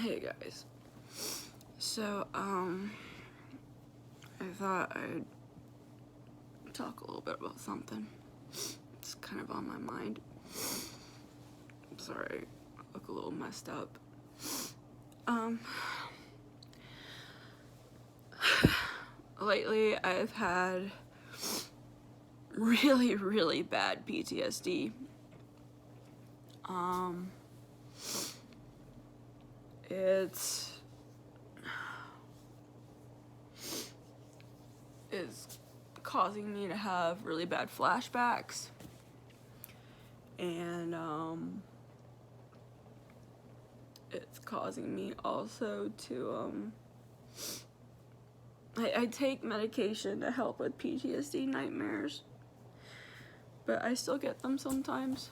Hey guys. So, I thought I'd talk a little bit about something. It's kind of on my mind. I'm sorry, I look a little messed up. Lately I've had really bad PTSD. It's causing me to have really bad flashbacks, and it's causing me also to I take medication to help with PTSD nightmares, but I still get them sometimes.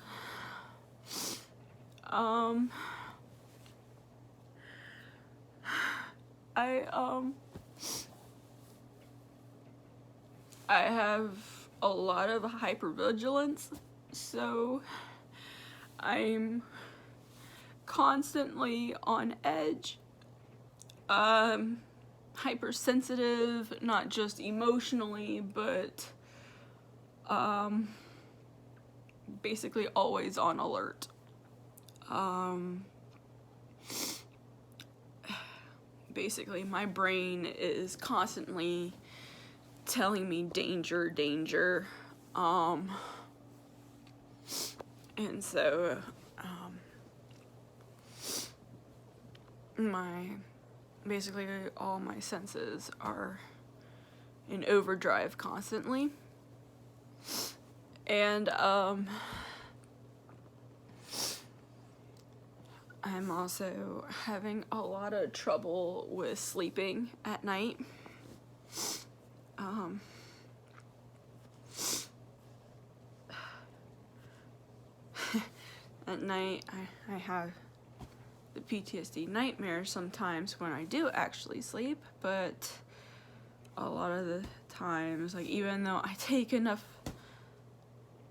I have a lot of hypervigilance, so I'm constantly on edge, hypersensitive, not just emotionally, but basically always on alert. Basically my brain is constantly telling me danger, danger, and so basically all my senses are in overdrive constantly, and I'm also having a lot of trouble with sleeping at night. At night, I have the PTSD nightmares sometimes when I do actually sleep, but a lot of the times, like, even though I take enough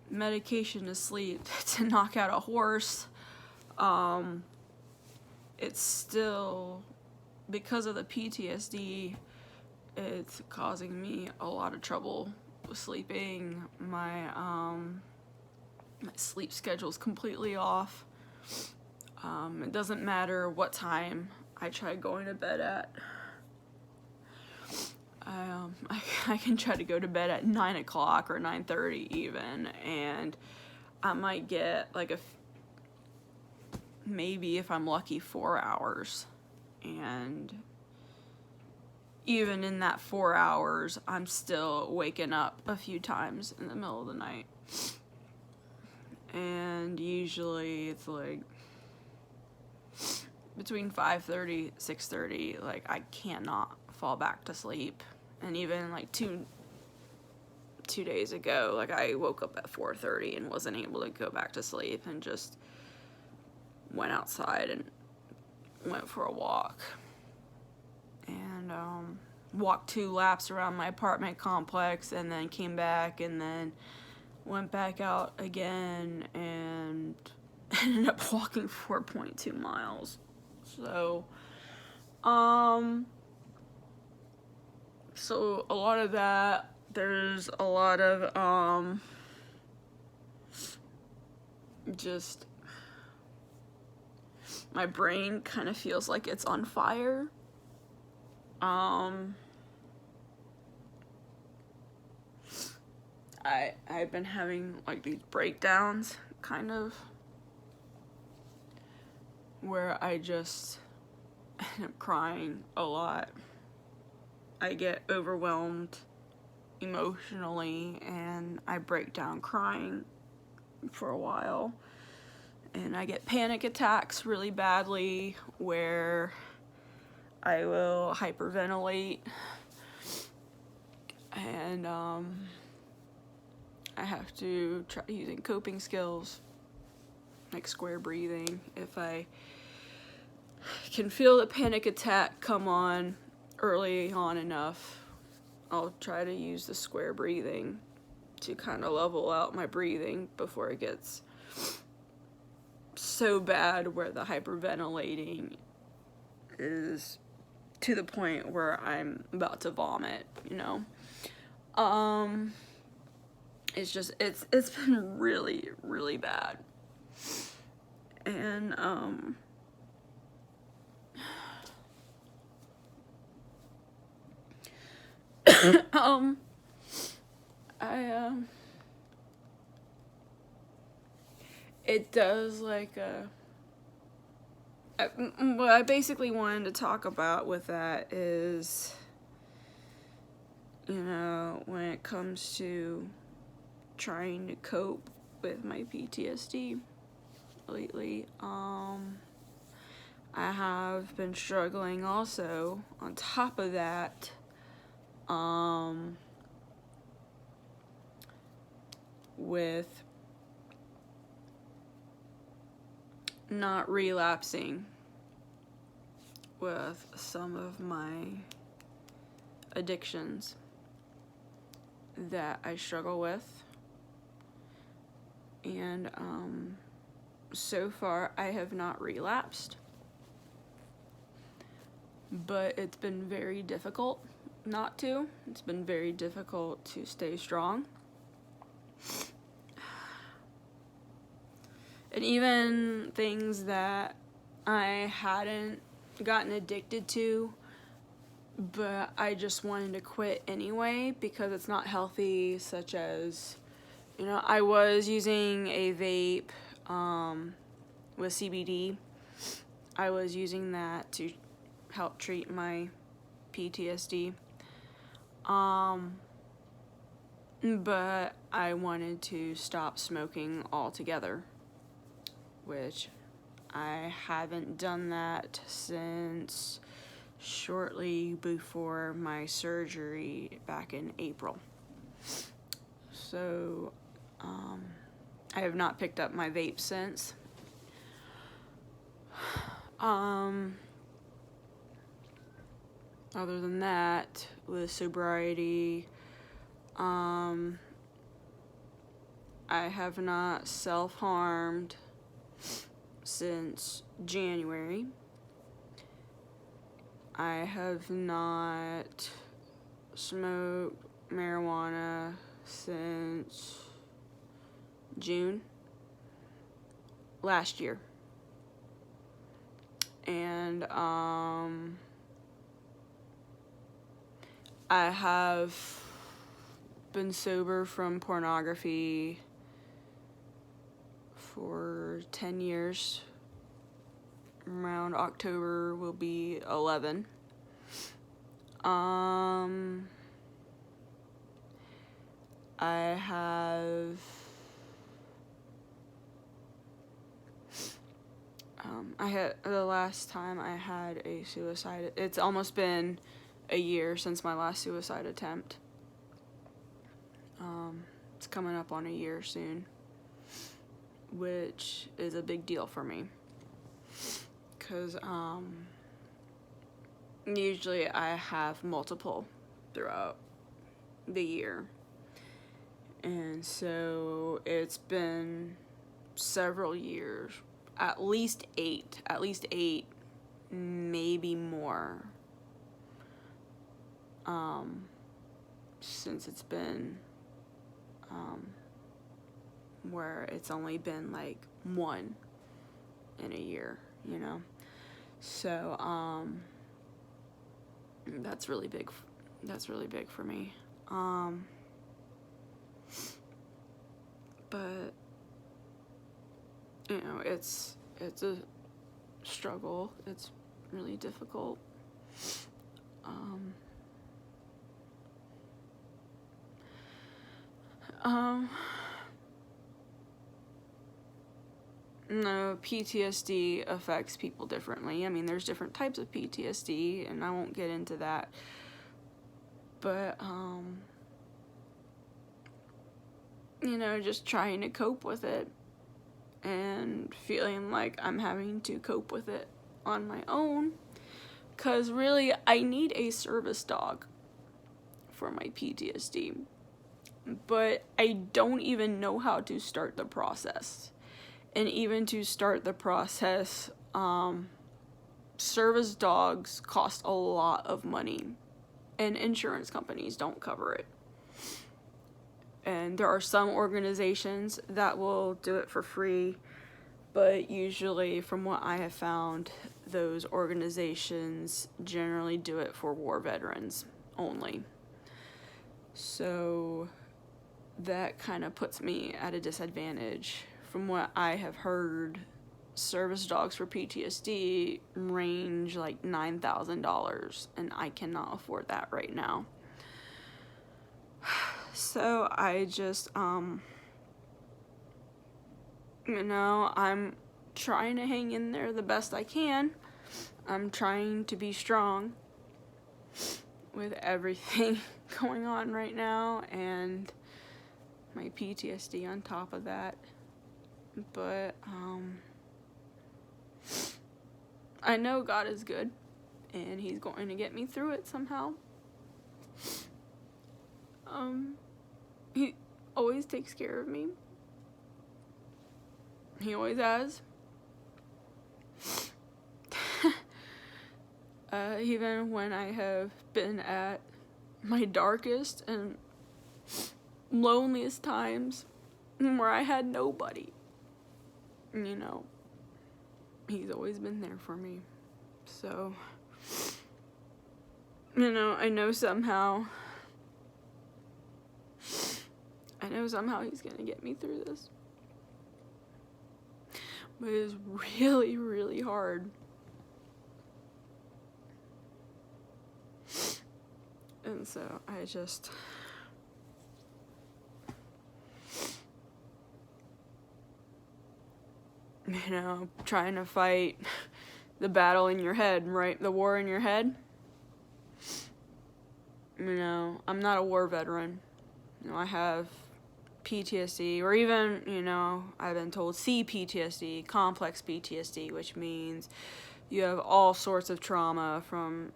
medication to sleep to knock out a horse, it's still, because of the PTSD, it's causing me a lot of trouble with sleeping. My sleep schedule's completely off. It doesn't matter what time I try going to bed at. I can try to go to bed at 9 o'clock or 9:30 even, and I might get like maybe if I'm lucky 4 hours, and even in that 4 hours I'm still waking up a few times in the middle of the night, and usually it's like between 5:30 6:30, like I cannot fall back to sleep. And even like two days ago, like I woke up at 4:30 and wasn't able to go back to sleep, and just went outside and went for a walk, and walked 2 laps around my apartment complex, and then came back, and then went back out again, and ended up walking 4.2 miles. So so a lot of that, there's a lot of just my brain kind of feels like it's on fire. I've been having like these breakdowns, kind of, where I just end up crying a lot. I get overwhelmed emotionally, and I break down crying for a while, and I get panic attacks really badly where I will hyperventilate, and I have to try using coping skills like square breathing. If I can feel the panic attack come on early on enough, I'll try to use the square breathing to kind of level out my breathing before it gets so bad where the hyperventilating is to the point where I'm about to vomit, you know. It's just, it's been really, really bad. And, it does, like, what I basically wanted to talk about with that is, you know, when it comes to trying to cope with my PTSD lately, I have been struggling also on top of that, with not relapsing with some of my addictions that I struggle with. And so far I have not relapsed, but it's been very difficult not to. It's been very difficult to stay strong. And even things that I hadn't gotten addicted to, but I just wanted to quit anyway because it's not healthy, such as, you know, I was using a vape with CBD. I was using that to help treat my PTSD. But I wanted to stop smoking altogether, which I haven't done that since shortly before my surgery back in April. So, I have not picked up my vape since. Other than that, with sobriety, I have not self-harmed since January. I have not smoked marijuana since June last year. And I have been sober from pornography for 10 years. Around October will be 11. I have the last time I had a suicide, it's almost been a year since my last suicide attempt. It's coming up on a year soon, which is a big deal for me, because usually I have multiple throughout the year, and so it's been several years, at least eight, maybe more, since it's been, where it's only been like one in a year, you know. So that's really big for me. But you know, it's a struggle. It's really difficult. No, PTSD affects people differently. I mean, there's different types of PTSD, and I won't get into that. But, you know, just trying to cope with it and feeling like I'm having to cope with it on my own. 'Cause really, I need a service dog for my PTSD. But I don't even know how to start the process. And even to start the process, service dogs cost a lot of money, and insurance companies don't cover it. And there are some organizations that will do it for free, but usually, from what I have found, those organizations generally do it for war veterans only. So that kind of puts me at a disadvantage. From what I have heard, service dogs for PTSD range like $9,000, and I cannot afford that right now. So I just, I'm trying to hang in there the best I can. I'm trying to be strong with everything going on right now, and my PTSD on top of that. But, I know God is good, and He's going to get me through it somehow. He always takes care of me. He always has. Even when I have been at my darkest and loneliest times, where I had nobody, He's always been there for me. So, I know somehow He's gonna get me through this. But it's really, really hard. And so I just, trying to fight the battle in your head, right? The war in your head. I'm not a war veteran. I have PTSD, or even, I've been told CPTSD, complex PTSD, which means you have all sorts of trauma from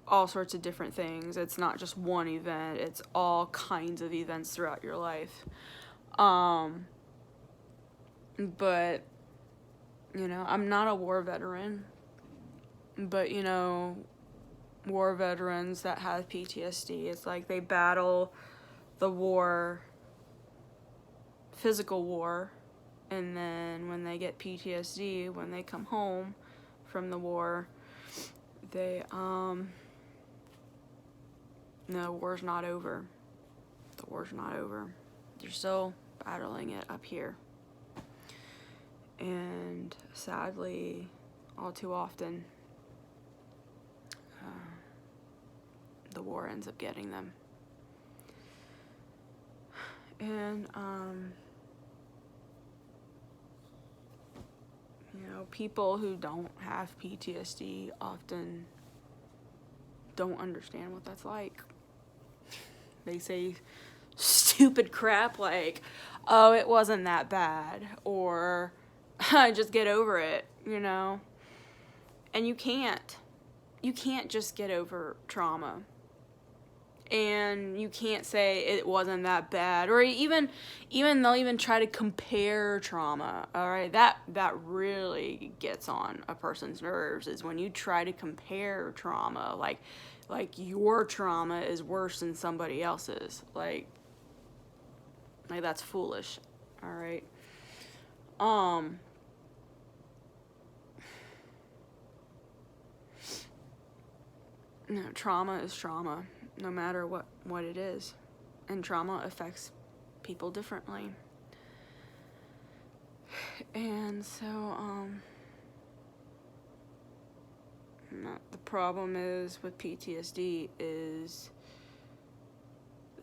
all sorts of different things. It's not just one event, it's all kinds of events throughout your life. But, I'm not a war veteran, but, war veterans that have PTSD, it's like they battle the war, physical war, and then when they get PTSD, when they come home from the war, the war's not over. The war's not over. You're still battling it up here. And sadly, all too often, the war ends up getting them. And, people who don't have PTSD often don't understand what that's like. They say stupid crap like, oh, it wasn't that bad, or just get over it, And you can't just get over trauma. And you can't say it wasn't that bad, or even they'll even try to compare trauma. All right, that really gets on a person's nerves, is when you try to compare trauma, like your trauma is worse than somebody else's. Like that's foolish. All right. No, trauma is trauma, no matter what it is. And trauma affects people differently. And so, the problem is with PTSD is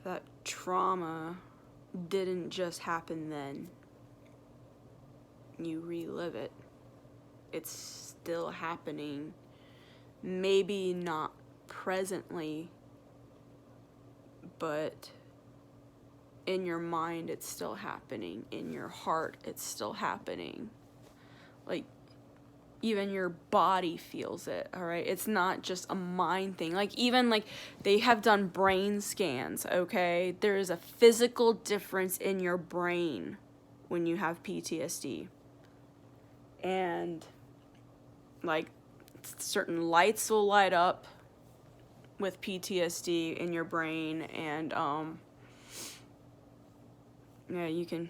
that trauma didn't just happen then. You relive it. It's still happening. Maybe not presently, but in your mind it's still happening. In your heart it's still happening. Like, even your body feels it, all right? It's not just a mind thing. Even they have done brain scans, okay? There is a physical difference in your brain when you have PTSD. And certain lights will light up with PTSD in your brain, and yeah, you can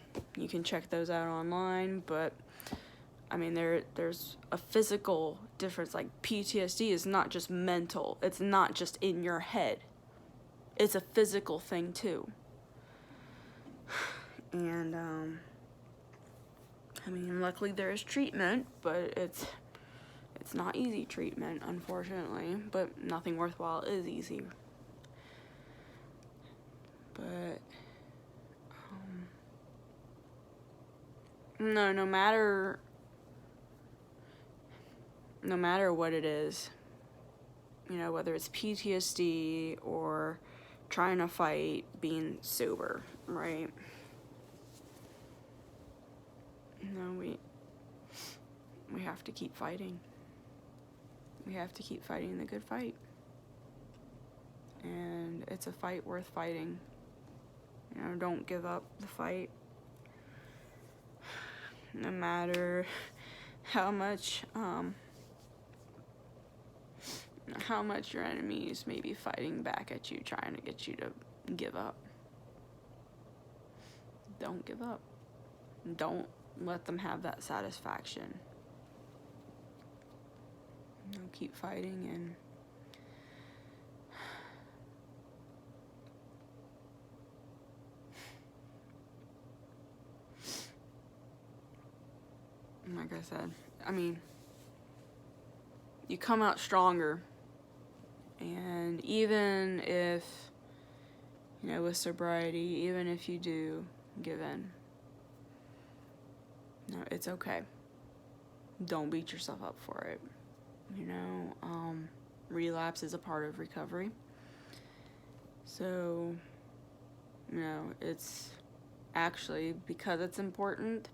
check those out online. But I mean, there's a physical difference. Like, PTSD is not just mental. It's not just in your head. It's a physical thing too. And I mean, luckily there is treatment, but it's not easy treatment, unfortunately. But nothing worthwhile is easy. But no matter what it is, you know, whether it's PTSD or trying to fight being sober, right? No, we have to keep fighting. We have to keep fighting the good fight. And it's a fight worth fighting. You know, don't give up the fight. No matter how much your enemies may be fighting back at you, trying to get you to give up. Don't give up. Don't let them have that satisfaction. You know, keep fighting, and like I said, I mean, you come out stronger. And even if, you know, with sobriety, even if you do give in, no, it's okay. Don't beat yourself up for it. You know, relapse is a part of recovery. So, you know, it's actually, because it's important,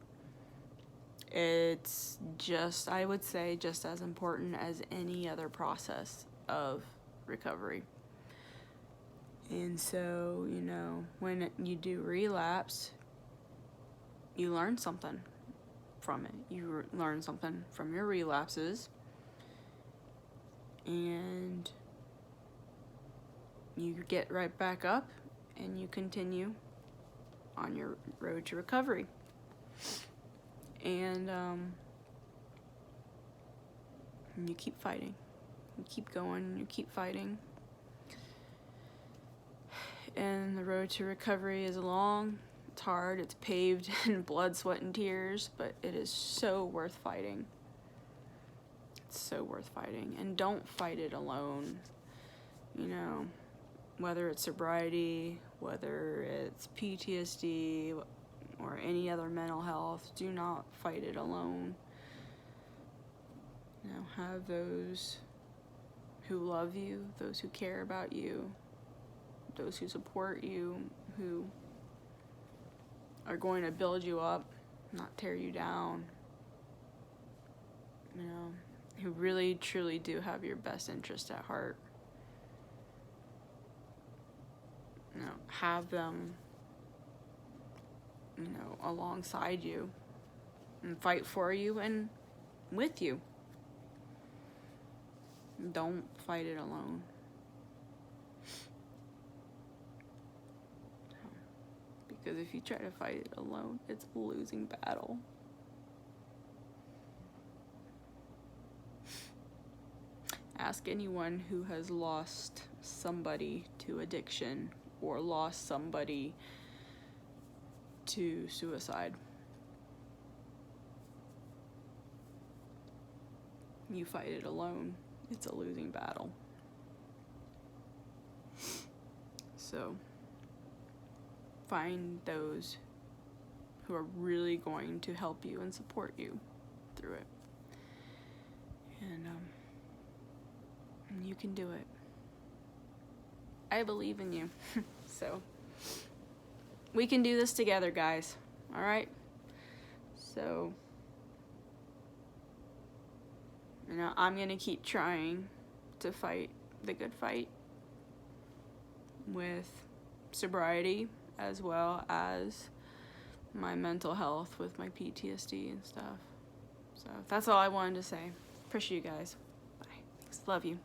it's just, I would say, just as important as any other process of recovery. And so, you know, when you do relapse, you learn something from it. You learn something from your relapses, and you get right back up and you continue on your road to recovery. And you keep fighting. You keep going, you keep fighting. And the road to recovery is long, it's hard, it's paved in blood, sweat, and tears, but it is so worth fighting. It's so worth fighting. And don't fight it alone. You know, whether it's sobriety, whether it's PTSD, or any other mental health, do not fight it alone. You know, have those who love you, those who care about you, those who support you, who are going to build you up, not tear you down. You know, who really, truly do have your best interest at heart. You know, have them, you know, alongside you and fight for you and with you. Don't fight it alone. Because if you try to fight it alone, it's a losing battle. Ask anyone who has lost somebody to addiction or lost somebody to suicide. You fight it alone, it's a losing battle. So, find those who are really going to help you and support you through it. And you can do it. I believe in you. So, we can do this together, guys. All right? So, you know, I'm going to keep trying to fight the good fight with sobriety, as well as my mental health with my PTSD and stuff. So that's all I wanted to say. Appreciate you guys. Bye. Love you.